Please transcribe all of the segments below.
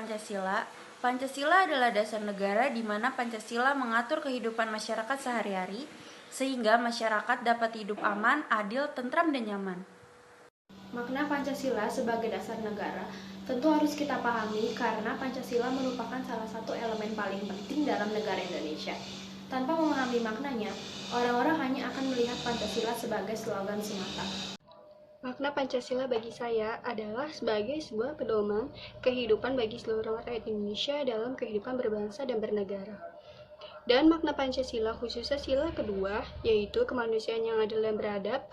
Pancasila. Pancasila adalah dasar negara di mana Pancasila mengatur kehidupan masyarakat sehari-hari, sehingga masyarakat dapat hidup aman, adil, tentram, dan nyaman. Makna Pancasila sebagai dasar negara tentu harus kita pahami karena Pancasila merupakan salah satu elemen paling penting dalam negara Indonesia. Tanpa memahami maknanya, orang-orang hanya akan melihat Pancasila sebagai slogan semata. Makna Pancasila bagi saya adalah sebagai sebuah pedoman kehidupan bagi seluruh rakyat Indonesia dalam kehidupan berbangsa dan bernegara. Dan makna Pancasila khususnya sila kedua, yaitu kemanusiaan yang adil dan beradab,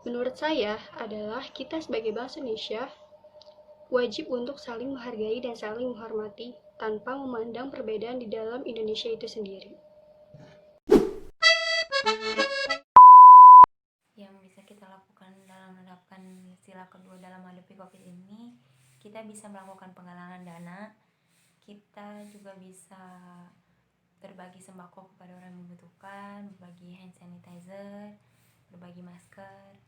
menurut saya adalah kita sebagai bangsa Indonesia wajib untuk saling menghargai dan saling menghormati tanpa memandang perbedaan di dalam Indonesia itu sendiri. Yang bisa kita lakukan dalam menerapkan sila kedua dalam menghadapi COVID ini, kita bisa melakukan penggalangan dana, kita juga bisa berbagi sembako kepada orang yang membutuhkan, berbagi hand sanitizer, berbagi masker.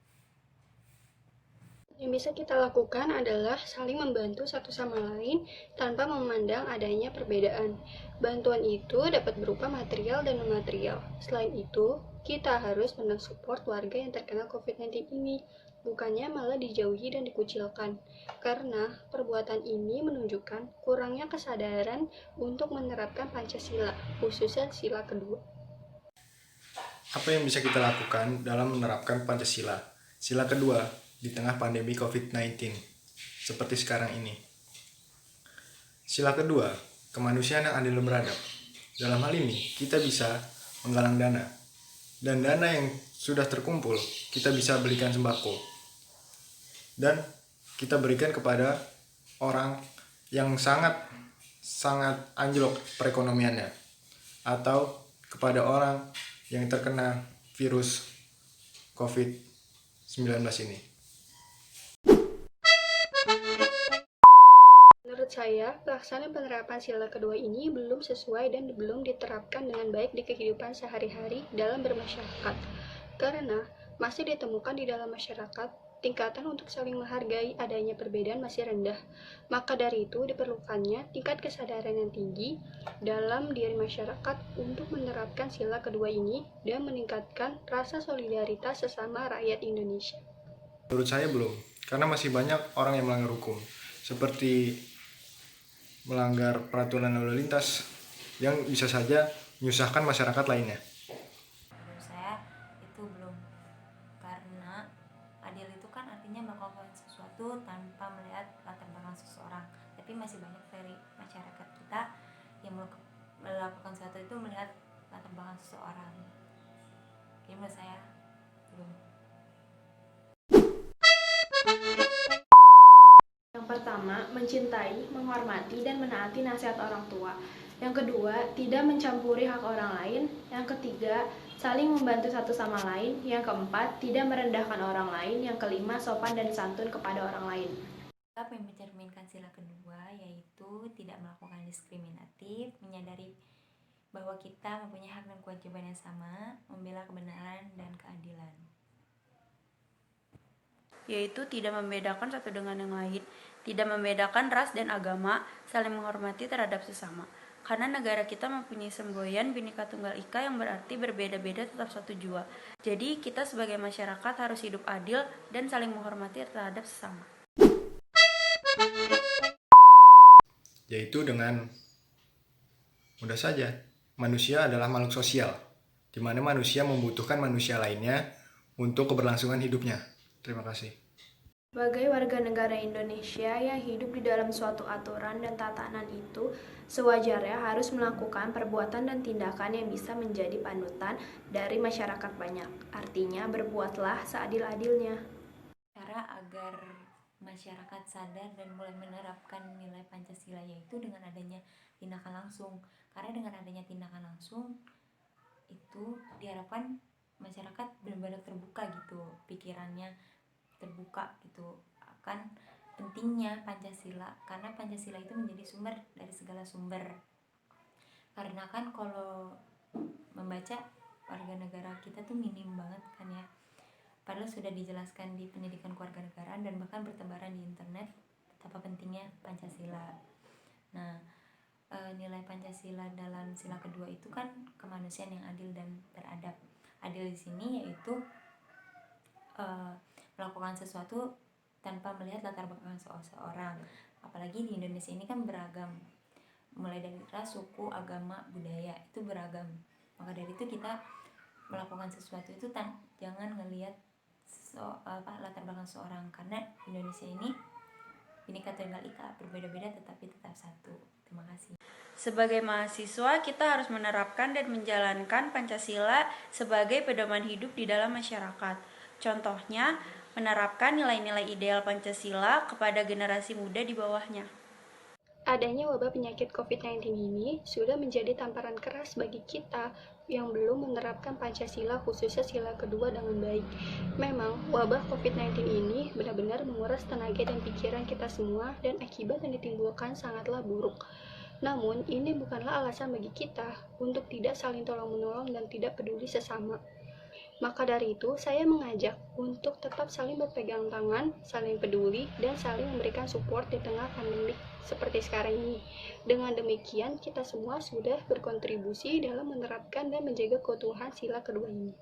Yang bisa kita lakukan adalah saling membantu satu sama lain tanpa memandang adanya perbedaan. Bantuan itu dapat berupa material dan non-material. Selain itu, kita harus mensupport warga yang terkena COVID-19 ini, bukannya malah dijauhi dan dikucilkan. Karena perbuatan ini menunjukkan kurangnya kesadaran untuk menerapkan Pancasila, khususnya sila kedua. Apa yang bisa kita lakukan dalam menerapkan Pancasila? Sila kedua di tengah pandemi COVID-19 seperti sekarang ini. Sila kedua, kemanusiaan yang adil dan beradab. Dalam hal ini, kita bisa menggalang dana. Dan dana yang sudah terkumpul, kita bisa belikan sembako. Dan kita berikan kepada orang yang sangat anjlok perekonomiannya. Atau kepada orang yang terkena virus COVID-19 ini. Menurut saya, pelaksanaan penerapan sila kedua ini belum sesuai dan belum diterapkan dengan baik di kehidupan sehari-hari dalam bermasyarakat. Karena masih ditemukan di dalam masyarakat, tingkatan untuk saling menghargai adanya perbedaan masih rendah. Maka dari itu diperlukannya tingkat kesadaran yang tinggi dalam diri masyarakat untuk menerapkan sila kedua ini dan meningkatkan rasa solidaritas sesama rakyat Indonesia. Menurut saya belum, karena masih banyak orang yang melanggar hukum, seperti melanggar peraturan lalu lintas yang bisa saja menyusahkan masyarakat lainnya. Menurut saya itu belum, karena adil itu kan artinya melakukan sesuatu tanpa melihat latar belakang seseorang, tapi masih banyak dari masyarakat kita yang melakukan sesuatu itu melihat latar belakang seseorang. Jadi menurut saya belum. Yang pertama, mencintai, menghormati, dan menaati nasihat orang tua. Yang kedua, tidak mencampuri hak orang lain. Yang ketiga, saling membantu satu sama lain. Yang keempat, tidak merendahkan orang lain. Yang kelima, sopan dan santun kepada orang lain. Sikap yang mencerminkan sila kedua yaitu tidak melakukan diskriminatif, menyadari bahwa kita mempunyai hak dan kewajiban yang sama, membela kebenaran dan keadilan. Yaitu tidak membedakan satu dengan yang lain, tidak membedakan ras dan agama, saling menghormati terhadap sesama. Karena negara kita mempunyai semboyan Bhinneka Tunggal Ika yang berarti berbeda-beda tetap satu jua. Jadi kita sebagai masyarakat harus hidup adil dan saling menghormati terhadap sesama. Yaitu dengan mudah saja, manusia adalah makhluk sosial, di mana manusia membutuhkan manusia lainnya untuk keberlangsungan hidupnya. Terima kasih. Sebagai warga negara Indonesia yang hidup di dalam suatu aturan dan tatanan itu, sewajarnya harus melakukan perbuatan dan tindakan yang bisa menjadi panutan dari masyarakat banyak. Artinya, berbuatlah seadil-adilnya. Cara agar masyarakat sadar dan mulai menerapkan nilai Pancasila yaitu dengan adanya tindakan langsung. Karena dengan adanya tindakan langsung itu diharapkan masyarakat benar-benar terbuka gitu, pikirannya terbuka gitu akan pentingnya Pancasila, karena Pancasila itu menjadi sumber dari segala sumber. Karena kan kalau membaca warga negara kita tuh minim banget kan ya, padahal sudah dijelaskan di pendidikan kewarganegaraan dan bahkan bertebaran di internet betapa pentingnya Pancasila. Nah, nilai Pancasila dalam sila kedua itu kan kemanusiaan yang adil dan beradab. Adil di sini yaitu melakukan sesuatu tanpa melihat latar belakang seseorang. Apalagi di Indonesia ini kan beragam, mulai dari ras, suku, agama, budaya itu beragam. Maka dari itu kita melakukan sesuatu itu jangan ngelihat latar belakang seseorang, karena Indonesia ini Bhinneka Tunggal Ika, berbeda-beda tetapi tetap satu. Terima kasih. Sebagai mahasiswa, kita harus menerapkan dan menjalankan Pancasila sebagai pedoman hidup di dalam masyarakat. Contohnya, menerapkan nilai-nilai ideal Pancasila kepada generasi muda di bawahnya. Adanya wabah penyakit COVID-19 ini sudah menjadi tamparan keras bagi kita yang belum menerapkan Pancasila, khususnya sila kedua dengan baik. Memang, wabah COVID-19 ini benar-benar menguras tenaga dan pikiran kita semua, dan akibat yang ditimbulkan sangatlah buruk. Namun, ini bukanlah alasan bagi kita untuk tidak saling tolong-menolong dan tidak peduli sesama. Maka dari itu, saya mengajak untuk tetap saling berpegang tangan, saling peduli, dan saling memberikan support di tengah pandemi seperti sekarang ini. Dengan demikian, kita semua sudah berkontribusi dalam menerapkan dan menjaga keutuhan sila kedua ini.